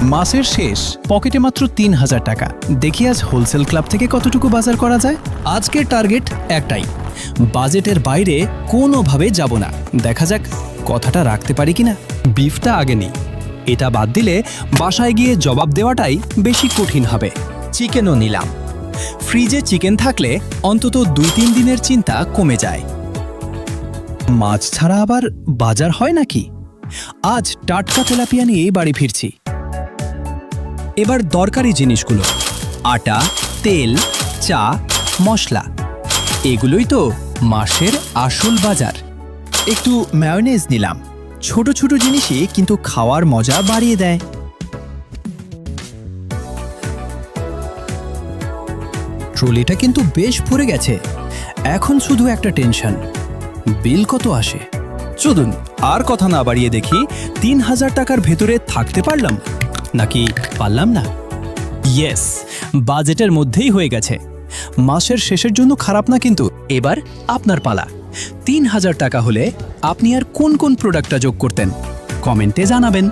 মাসের শেষ, পকেটে মাত্র ৩,০০০ টাকা। দেখি আজ হোলসেল ক্লাব থেকে কতটুকু বাজার করা যায়। আজকের টার্গেট একটাই, বাজেটের বাইরে কোনোভাবে যাব না। দেখা যাক কথাটা রাখতে পারি কিনা। বিফটা আগে নেই, এটা বাদ দিলে বাসায় গিয়ে জবাব দেওয়াটাই বেশি কঠিন হবে। চিকেনও নিলাম। ফ্রিজে চিকেন থাকলে অন্তত ২-৩ দিনের চিন্তা কমে যায়। মাছ ছাড়া আবার বাজার হয় নাকি? আজ টাটকা তেলাপিয়া নিয়েই বাড়ি ফিরছি। এবার দরকারি জিনিসগুলো, আটা, তেল, চা, মশলা, এগুলোই তো মাসের আসল বাজার। একটু মায়োনেজ নিলাম। ছোট ছোট জিনিসই কিন্তু খাওয়ার মজা বাড়িয়ে দেয়। ট্রলিটা কিন্তু বেশ ভরে গেছে। এখন শুধু একটা টেনশন, বিল কত আসে। চলুন আর কথা না বাড়িয়ে দেখি ৩,০০০ টাকার ভেতরে থাকতে পারলাম নাকি পারলাম না। ইয়েস, বাজেটের মধ্যেই হয়ে গেছে। মাসের শেষের জন্য খারাপ না, কিন্তু এবার আপনার পালা। ৩,০০০ টাকা হলে আপনি আর কোন কোন প্রোডাক্টটা যোগ করতেন কমেন্টে জানাবেন।